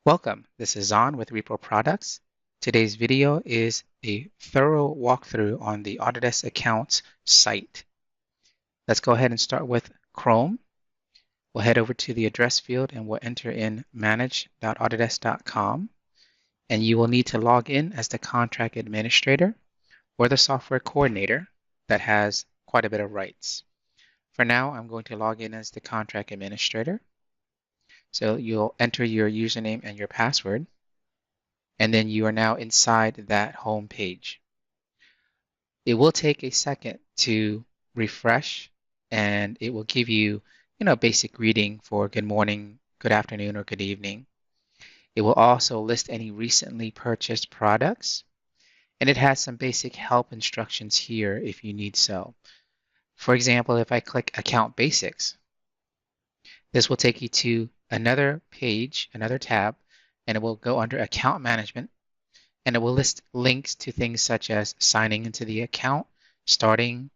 Welcome, this is Zon with Repo Products. Today's video is a thorough walkthrough on the Autodesk Accounts site. Let's go ahead and start with Chrome. We'll head over to the address field and we'll enter in manage.autodesk.com. And you will need to log in as the contract administrator or the software coordinator that has quite a bit of rights. For now, I'm going to log in as the contract administrator. So you'll enter your username and your password, and then you are now inside that home page. It will take a second to refresh, and it will give you, basic greeting for good morning, good afternoon, or good evening. It will also list any recently purchased products, and it has some basic help instructions here if you need so. For example, if I click Account Basics, this will take you to another page, another tab, and it will go under Account Management, and it will list links to things such as signing into the account, starting,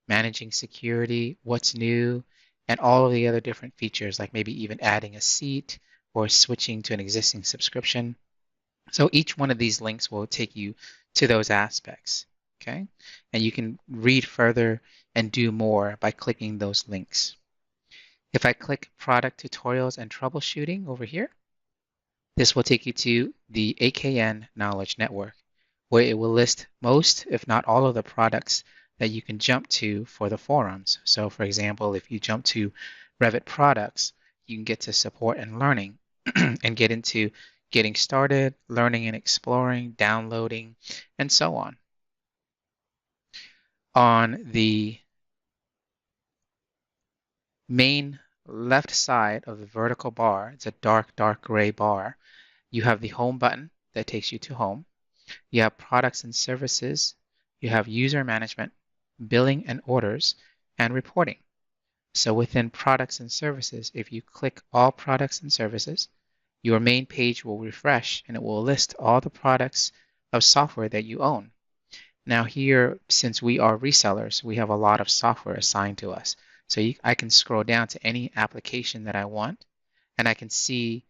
managing security, what's new, and all of the other different features, like maybe even adding a seat or switching to an existing subscription. So each one of these links will take you to those aspects, okay? And you can read further and do more by clicking those links. If I click Product Tutorials and Troubleshooting over here, this will take you to the AKN Knowledge Network, where it will list most, if not all, of the products that you can jump to for the forums. So for example, if you jump to Revit products, you can get to support and learning and get into getting started, learning and exploring, downloading, and so on. On the main left side of the vertical bar, it's a dark gray bar. You have the home button that takes you to home. You have products and services. You have user management, billing and orders, and reporting. So within products and services, if you click all products and services, your main page will refresh and it will list all the products of software that you own. Now here, since we are resellers, we have a lot of software assigned to us. So I can scroll down to any application that I want, and I can see,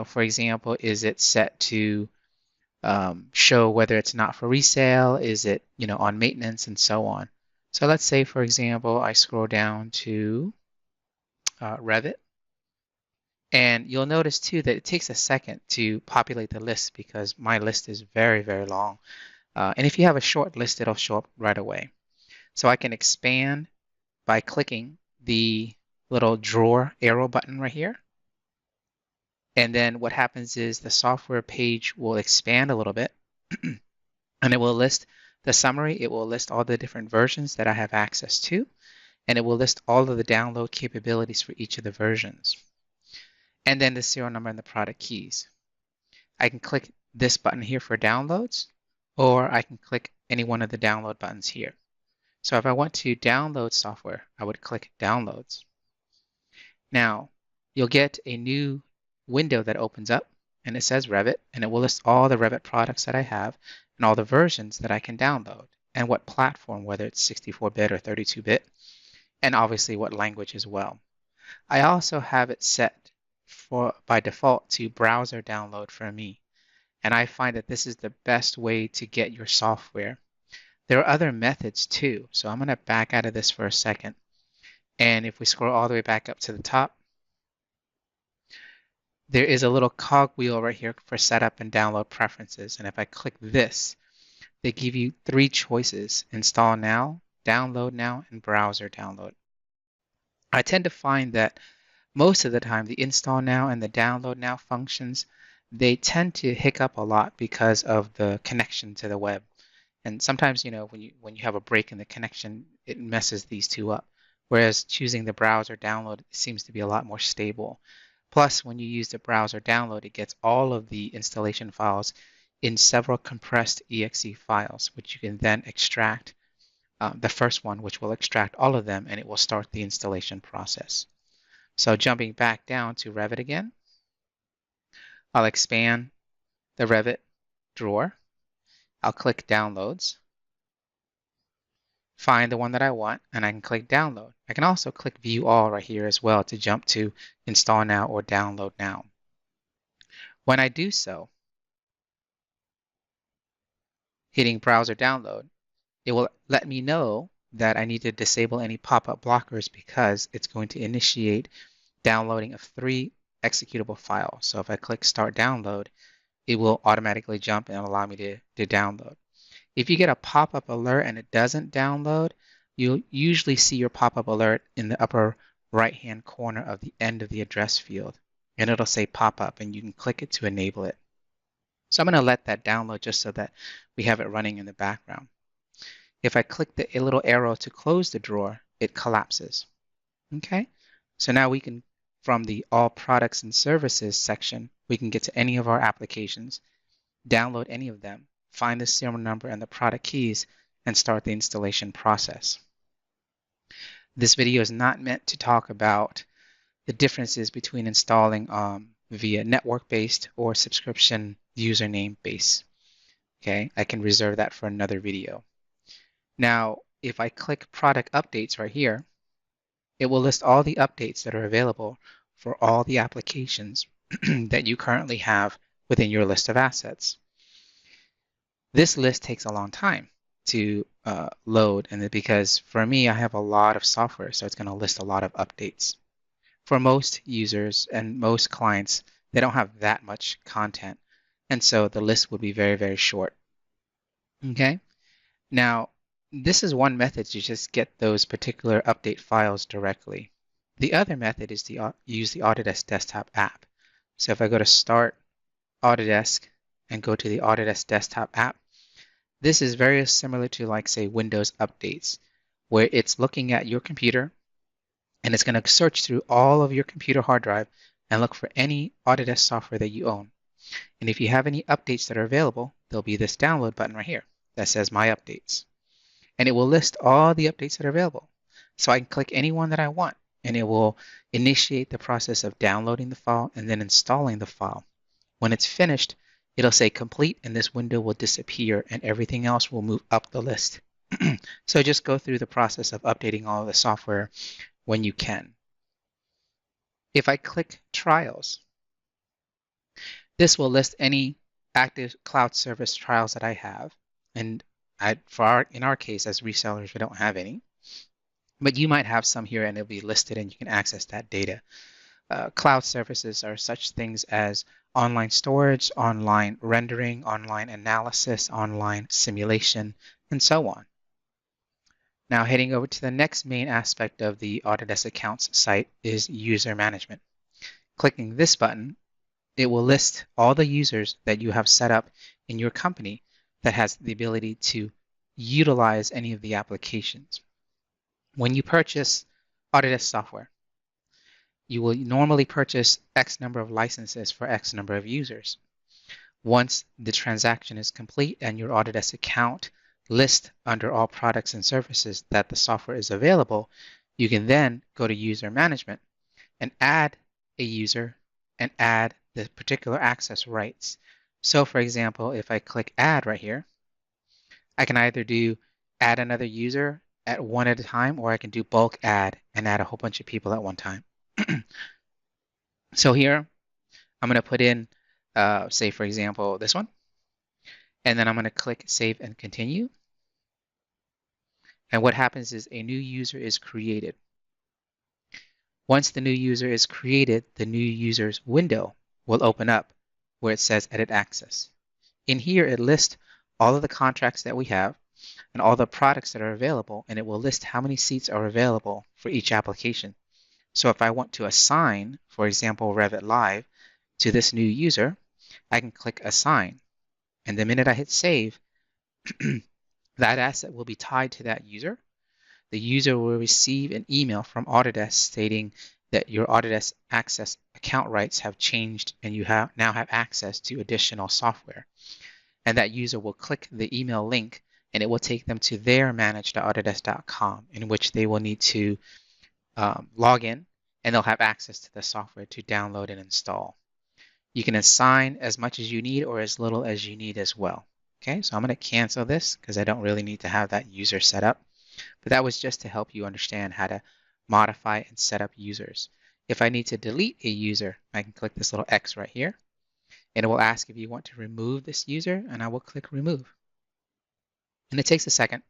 for example, is it set to show whether it's not for resale, is it, on maintenance, and so on. So let's say, for example, I scroll down to Revit, and you'll notice too that it takes a second to populate the list because my list is very, very long. And if you have a short list, it'll show up right away. So I can expand by clicking the little drawer arrow button right here. And then what happens is the software page will expand a little bit and it will list the summary. It will list all the different versions that I have access to, and it will list all of the download capabilities for each of the versions. And then the serial number and the product keys. I can click this button here for downloads, or I can click any one of the download buttons here. So if I want to download software, I would click Downloads. Now, you'll get a new window that opens up, and it says Revit, and it will list all the Revit products that I have and all the versions that I can download, and what platform, whether it's 64-bit or 32-bit, and obviously what language as well. I also have it set by default to browser download for me, and I find that this is the best way to get your software. There are other methods too, so I'm going to back out of this for a second. And if we scroll all the way back up to the top, there is a little cogwheel right here for setup and download preferences. And if I click this, they give you 3 choices: Install Now, Download Now, and Browser Download. I tend to find that most of the time the Install Now and the Download Now functions, they tend to hiccup a lot because of the connection to the web. And sometimes, when you have a break in the connection, it messes these two up. Whereas choosing the browser download seems to be a lot more stable. Plus, when you use the browser download, it gets all of the installation files in several compressed exe files, which you can then extract. The first one, which will extract all of them, and it will start the installation process. So jumping back down to Revit again, I'll expand the Revit drawer. I'll click Downloads, find the one that I want, and I can click Download. I can also click View All right here as well to jump to Install Now or Download Now. When I do so, hitting browser download, it will let me know that I need to disable any pop-up blockers because it's going to initiate downloading of 3 executable files. So if I click start download, it will automatically jump and allow me to download. If you get a pop-up alert and it doesn't download, you'll usually see your pop-up alert in the upper right-hand corner of the end of the address field. And it'll say pop-up and you can click it to enable it. So I'm going to let that download just so that we have it running in the background. If I click the little arrow to close the drawer, it collapses. Okay, so now we can, from the All Products and Services section, we can get to any of our applications, download any of them, find the serial number and the product keys, and start the installation process. This video is not meant to talk about the differences between installing via network-based or subscription username-based. Okay, I can reserve that for another video. Now, if I click Product Updates right here, it will list all the updates that are available for all the applications that you currently have within your list of assets. This list takes a long time to load, and because for me, I have a lot of software, so it's going to list a lot of updates. For most users and most clients, they don't have that much content, and so the list would be very, very short. Okay? Now, this is one method to just get those particular update files directly. The other method is to use the Autodesk Desktop App. So if I go to Start, Autodesk, and go to the Autodesk Desktop App, this is very similar to, like, say, Windows Updates, where it's looking at your computer and it's going to search through all of your computer hard drive and look for any Autodesk software that you own. And if you have any updates that are available, there'll be this download button right here that says My Updates. And it will list all the updates that are available. So I can click any one that I want, and it will initiate the process of downloading the file and then installing the file. When it's finished, it'll say complete, and this window will disappear, and everything else will move up the list. So just go through the process of updating all of the software when you can. If I click Trials, this will list any active cloud service trials that I have, and in our case, as resellers, we don't have any, but you might have some here and it'll be listed and you can access that data. Cloud services are such things as online storage, online rendering, online analysis, online simulation, and so on. Now, heading over to the next main aspect of the Autodesk Accounts site is user management. Clicking this button, it will list all the users that you have set up in your company that has the ability to utilize any of the applications. When you purchase Autodesk software, you will normally purchase X number of licenses for X number of users. Once the transaction is complete and your Autodesk account lists under all products and services that the software is available, you can then go to user management and add a user and add the particular access rights. So for example, if I click add right here, I can either do add another user at one at a time, or I can do bulk add and add a whole bunch of people at one time. So here, I'm going to put in, say for example, this one, and then I'm going to click save and continue. And what happens is a new user is created. Once the new user is created, the new user's window will open up where it says edit access. In here, it lists all of the contracts that we have and all the products that are available, and it will list how many seats are available for each application. So if I want to assign, for example, Revit Live to this new user, I can click assign. And the minute I hit save, that asset will be tied to that user. The user will receive an email from Autodesk stating that your Autodesk Access account rights have changed and you now have access to additional software. And that user will click the email link and it will take them to their manage.autodesk.com, in which they will need to log in, and they'll have access to the software to download and install. You can assign as much as you need or as little as you need as well. Okay, so I'm going to cancel this because I don't really need to have that user set up. But that was just to help you understand how to modify and set up users. If I need to delete a user, I can click this little X right here. and it will ask if you want to remove this user, and I will click remove. And it takes a second,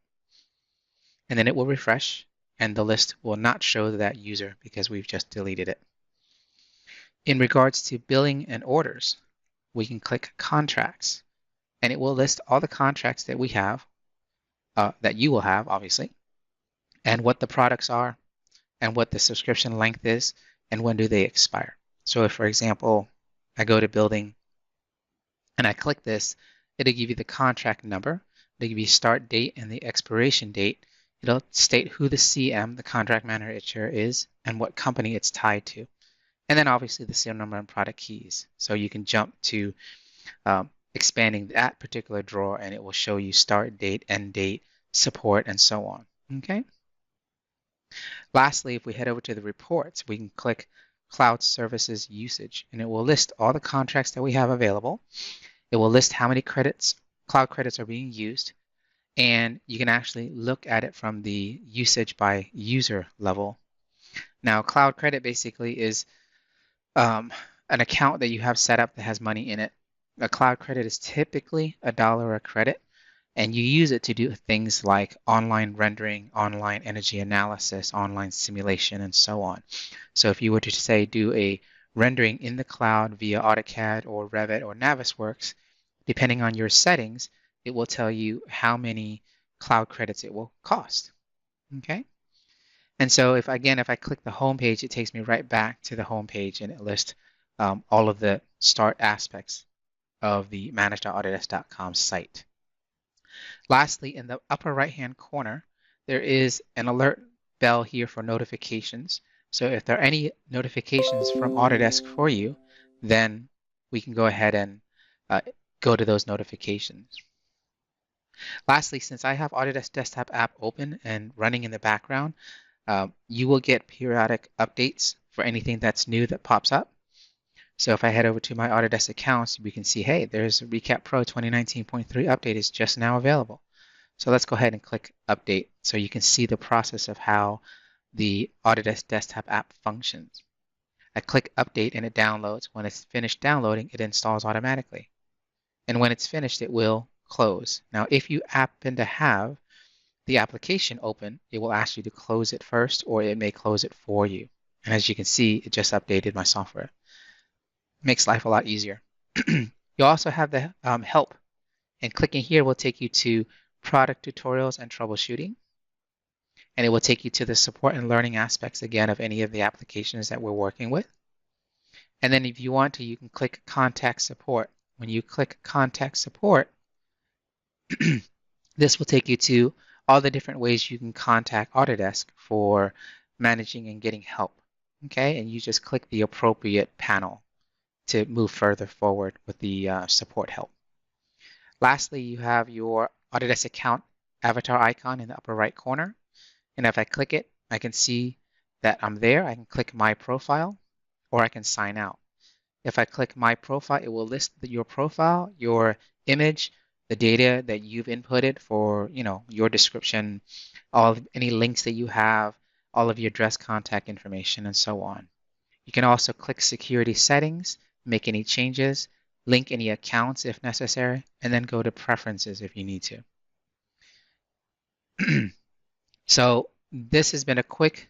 and then it will refresh, and the list will not show that user because we've just deleted it. In regards to billing and orders, we can click contracts, and it will list all the contracts that we have, that you will have, obviously, and what the products are, and what the subscription length is, and when do they expire. So if, for example, I go to building and I click this, it'll give you the contract number, it'll give you start date and the expiration date. It'll state who the CM, the contract manager, is and what company it's tied to. And then obviously the serial number and product keys. So you can jump to expanding that particular drawer, and it will show you start date, end date, support, and so on. Okay. Lastly, if we head over to the reports, we can click Cloud Services Usage, and it will list all the contracts that we have available. It will list how many credits, cloud credits, are being used, and you can actually look at it from the usage by user level. Now, cloud credit basically is an account that you have set up that has money in it. A cloud credit is typically $1 a credit, and you use it to do things like online rendering, online energy analysis, online simulation, and so on. So if you were to say do a rendering in the cloud via AutoCAD or Revit or Navisworks, depending on your settings, it will tell you how many cloud credits it will cost. Okay? And so if I click the home page, it takes me right back to the home page, and it lists all of the start aspects of the manage.autodesk.com site. Lastly, in the upper right-hand corner, there is an alert bell here for notifications. So if there are any notifications from Autodesk for you, then we can go ahead and go to those notifications. Lastly, since I have Autodesk Desktop App open and running in the background, you will get periodic updates for anything that's new that pops up. So if I head over to my Autodesk accounts, we can see, hey, there's a Recap Pro 2019.3 update is just now available. So let's go ahead and click Update so you can see the process of how the Autodesk Desktop App functions. I click Update and it downloads. When it's finished downloading, it installs automatically. And when it's finished, it will close. Now, if you happen to have the application open, it will ask you to close it first, or it may close it for you. And as you can see, it just updated my software. Makes life a lot easier. You also have the help, and clicking here will take you to product tutorials and troubleshooting, and it will take you to the support and learning aspects again of any of the applications that we're working with. And then if you want to, you can click contact support. When you click contact support, this will take you to all the different ways you can contact Autodesk for managing and getting help. Okay, and you just click the appropriate panel to move further forward with the support help. Lastly, you have your Autodesk account avatar icon in the upper right corner. And if I click it, I can see that I'm there. I can click My Profile, or I can sign out. If I click My Profile, it will list your profile, your image, the data that you've inputted for your description, any links that you have, all of your address, contact information, and so on. You can also click Security Settings, make any changes, link any accounts if necessary, and then go to Preferences if you need to. So this has been a quick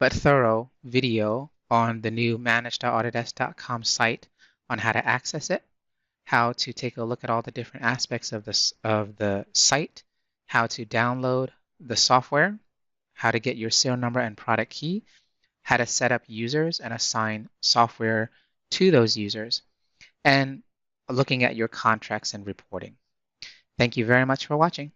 but thorough video on the new manage.autodesk.com site on how to access it, how to take a look at all the different aspects of the site, how to download the software, how to get your serial number and product key, how to set up users and assign software to those users, and looking at your contracts and reporting. Thank you very much for watching.